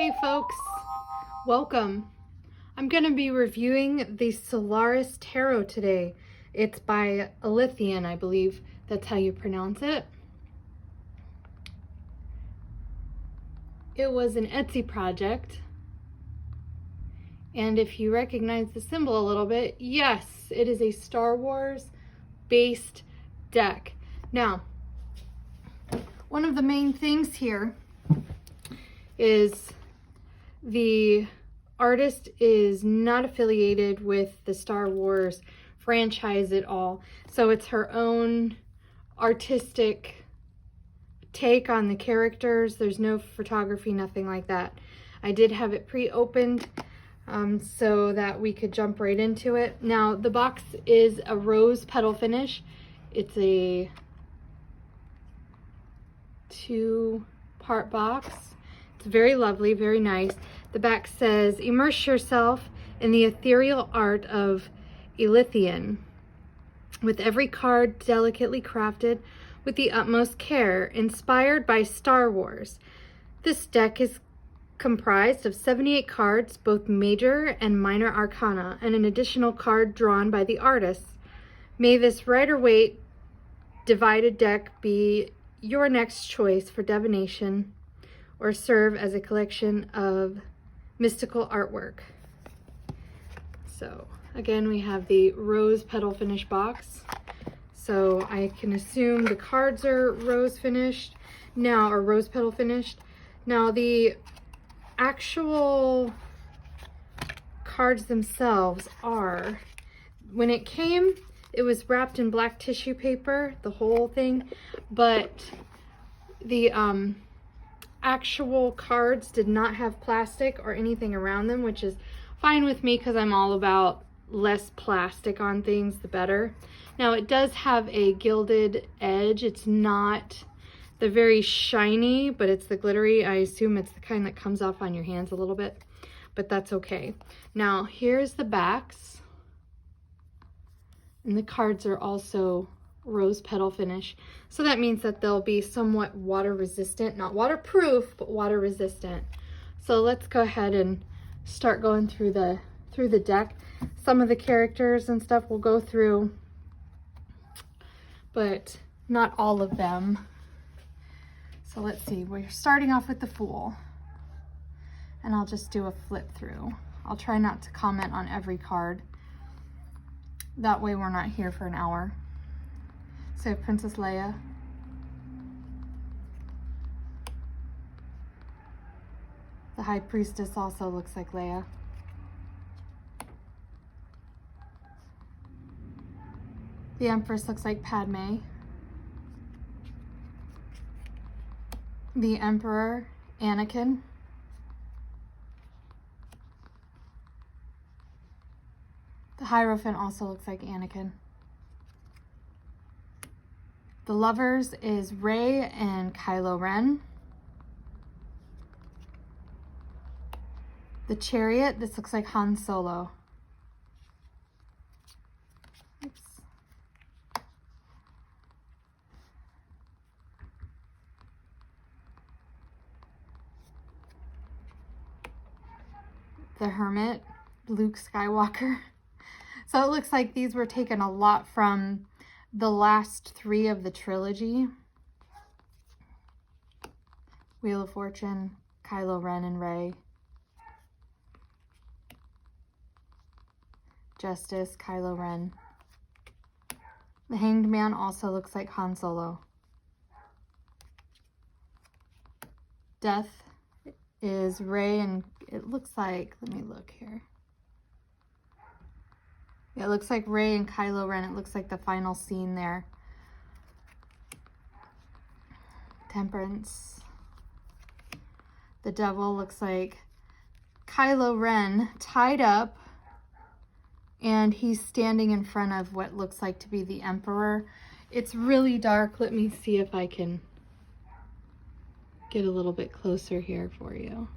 Hey folks, welcome. I'm going to be reviewing the Solaris Tarot today. It's by Elithien, I believe that's how you pronounce it. It was an Etsy project. And if you recognize the symbol a little bit, yes, it is a Star Wars based deck. Now, one of the main things here is the artist is not affiliated with the Star Wars franchise at all. So it's her own artistic take on the characters. There's no photography, nothing like that. I did have it pre-opened so that we could jump right into it. Now, the box is a rose petal finish. It's a 2-part box. It's very lovely, very nice. The back says, immerse yourself in the ethereal art of Elithien, with every card delicately crafted with the utmost care, inspired by Star Wars. This deck is comprised of 78 cards, both major and minor arcana, and an additional card drawn by the artist. May this Rider-Waite divided deck be your next choice for divination, or serve as a collection of mystical artwork. So again, we have the rose petal finish box. So I can assume the cards are rose finished now, or rose petal finished. Now the actual cards themselves are, when it came, it was wrapped in black tissue paper, the whole thing, but the actual cards did not have plastic or anything around them, which is fine with me because I'm all about less plastic on things, the better. Now it does have a gilded edge. It's not the very shiny, but it's the glittery. I assume it's the kind that comes off on your hands a little bit, but that's okay. Now here's the backs, and the cards are also rose petal finish. So that means that they'll be somewhat water resistant, not waterproof, but water resistant. So let's go ahead and start going through the deck. Some of the characters and stuff we'll go through, but not all of them. So let's see, we're starting off with the Fool, and I'll just do a flip through. I'll try not to comment on every card. That way we're not here for an hour. So we have Princess Leia, the High Priestess also looks like Leia. The Empress looks like Padme. The Emperor, Anakin. The Hierophant also looks like Anakin. The Lovers is Rey and Kylo Ren. The Chariot, this looks like Han Solo. Oops. The Hermit, Luke Skywalker. So it looks like these were taken a lot from the last 3 of the trilogy. Wheel of Fortune, Kylo Ren and Rey. Justice, Kylo Ren. The Hanged Man also looks like Han Solo. Death is Rey, and it looks like, let me look here. Yeah, it looks like Rey and Kylo Ren. It looks like the final scene there. Temperance. The Devil looks like Kylo Ren tied up, and he's standing in front of what looks like to be the Emperor. It's really dark. Let me see if I can get a little bit closer here for you.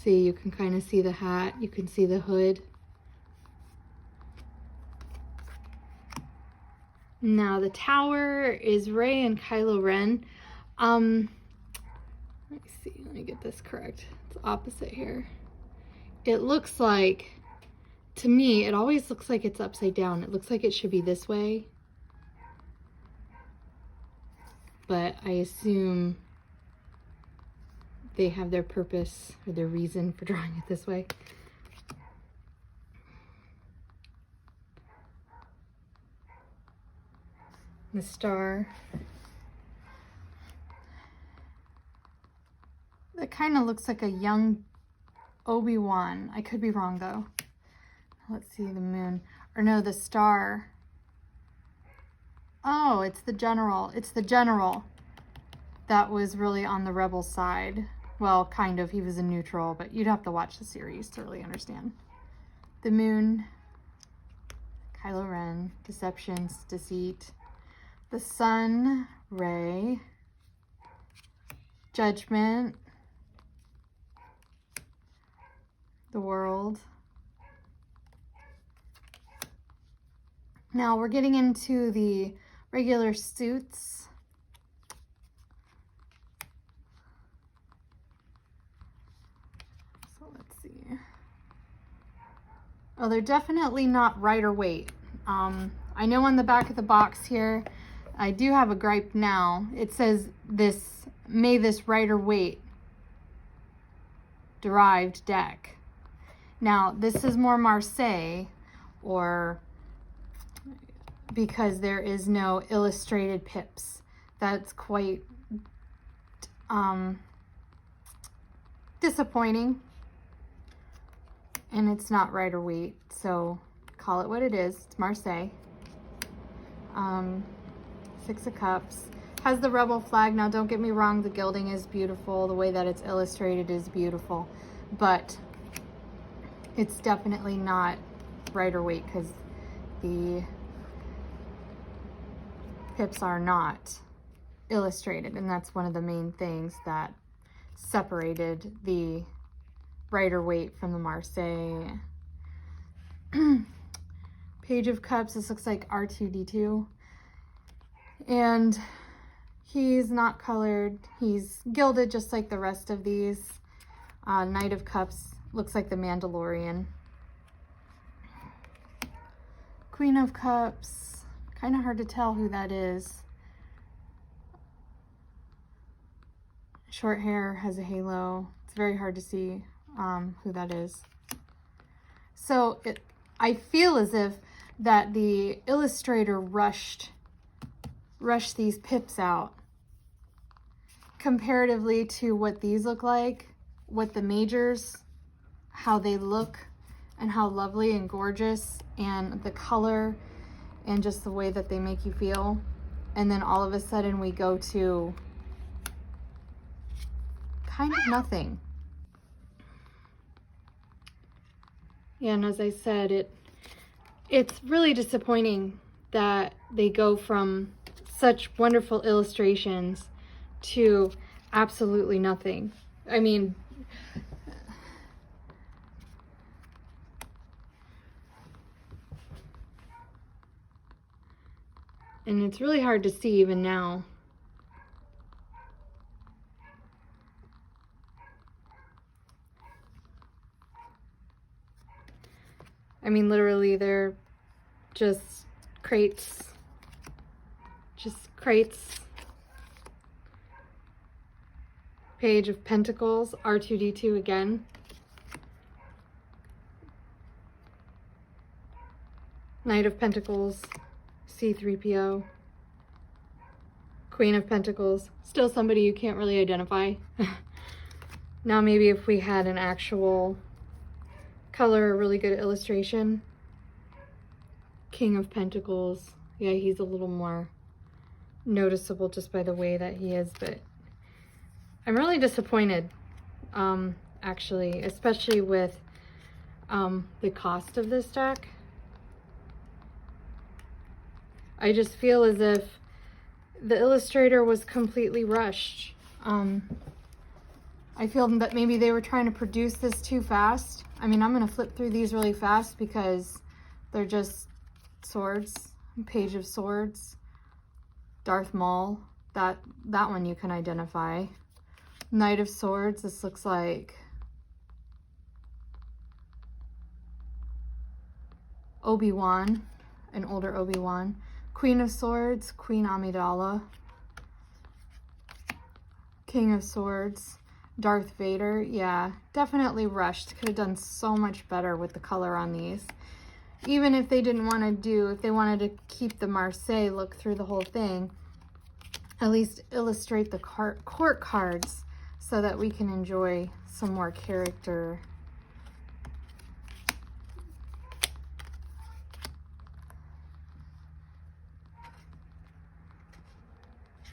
See, you can kind of see the hat, you can see the hood. Now the tower is Rey and Kylo Ren. Let me see, let me get this correct. It's opposite here. It looks like, to me, it always looks like it's upside down. It looks like it should be this way. But I assume they have their purpose or their reason for drawing it this way. The star. That kind of looks like a young Obi-Wan. I could be wrong though. Let's see, the moon. Or no, the star. Oh, it's the general. It's the general that was really on the rebel side. Well, kind of. He was a neutral, but you'd have to watch the series to really understand. The moon. Kylo Ren. Deceptions. Deceit. The sun. Rey. Judgment. The world. Now we're getting into the regular suits. So let's see. Oh, they're definitely not lighter weight. I know on the back of the box here, I do have a gripe now. It says may this lighter weight derived deck. Now, this is more Marseille, or because there is no illustrated pips. That's quite disappointing. And it's not Rider Weight, so call it what it is. It's Marseille. Six of Cups. Has the rebel flag. Now, don't get me wrong, the gilding is beautiful. The way that it's illustrated is beautiful. But it's definitely not Rider Weight because the pips are not illustrated, and that's one of the main things that separated the Rider Weight from the Marseille. Page of Cups. This looks like R2-D2, and he's not colored. He's gilded just like the rest of these. Knight of Cups looks like the Mandalorian. Queen of Cups, kind of hard to tell who that is. Short hair, has a halo. It's very hard to see who that is. So I feel as if that the illustrator rushed these pips out comparatively to what these look like, what the majors, how they look, and how lovely and gorgeous, and the color, and just the way that they make you feel. And then all of a sudden we go to kind of nothing. Yeah, and as I said, it's really disappointing that they go from such wonderful illustrations to absolutely nothing. I mean, and it's really hard to see even now. I mean, literally, they're just crates. Just crates. Page of Pentacles, R2-D2 again. Knight of Pentacles, C-3PO. Queen of Pentacles, still somebody you can't really identify. Now maybe if we had an actual color, a really good illustration. King of Pentacles, yeah, he's a little more noticeable just by the way that he is, but I'm really disappointed, actually, especially with the cost of this deck. I just feel as if the illustrator was completely rushed. I feel that maybe they were trying to produce this too fast. I mean, I'm going to flip through these really fast because they're just swords. Page of Swords, Darth Maul, that one you can identify. Knight of Swords, this looks like Obi-Wan, an older Obi-Wan. Queen of Swords, Queen Amidala. King of Swords, Darth Vader. Yeah, definitely rushed. Could have done so much better with the color on these. Even if they didn't want to do, if they wanted to keep the Marseille look through the whole thing, at least illustrate the court cards so that we can enjoy some more character.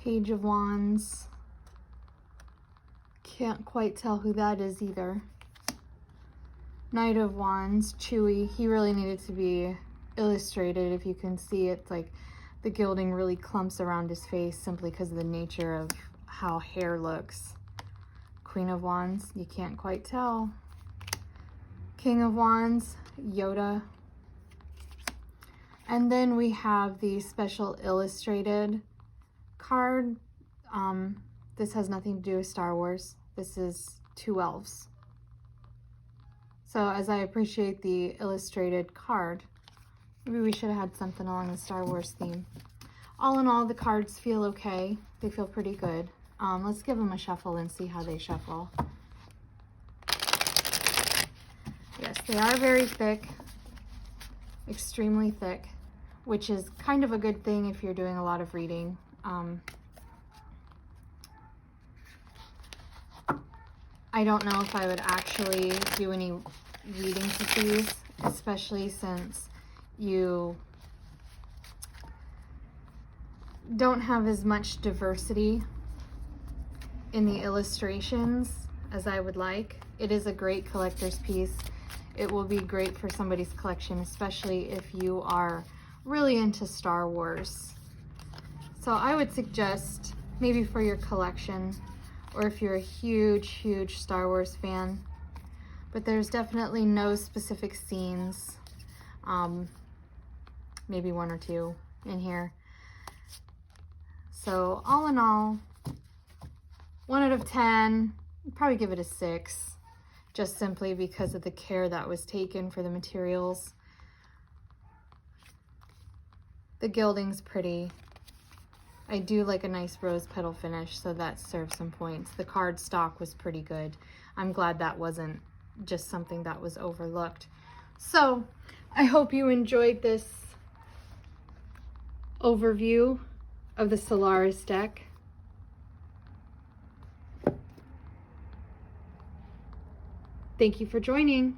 Page of Wands. Can't quite tell who that is either. Knight of Wands, Chewie. He really needed to be illustrated. If you can see, it's like the gilding really clumps around his face simply because of the nature of how hair looks. Queen of Wands, you can't quite tell. King of Wands, Yoda. And then we have the special illustrated card. This has nothing to do with Star Wars. This is two elves. So as I appreciate the illustrated card, maybe we should have had something along the Star Wars theme. All in all, the cards feel okay. They feel pretty good. Let's give them a shuffle and see how they shuffle. Yes, they are very thick, extremely thick, which is kind of a good thing if you're doing a lot of reading. I don't know if I would actually do any reading with these, especially since you don't have as much diversity in the illustrations as I would like. It is a great collector's piece. It will be great for somebody's collection, especially if you are really into Star Wars. So I would suggest maybe for your collection, or if you're a huge Star Wars fan, but there's definitely no specific scenes, maybe one or two in here. So all in all, 1 out of 10, I'd probably give it a 6, just simply because of the care that was taken for the materials. The gilding's pretty. I do like a nice rose petal finish, so that serves some points. The card stock was pretty good. I'm glad that wasn't just something that was overlooked. So I hope you enjoyed this overview of the Solaris deck. Thank you for joining.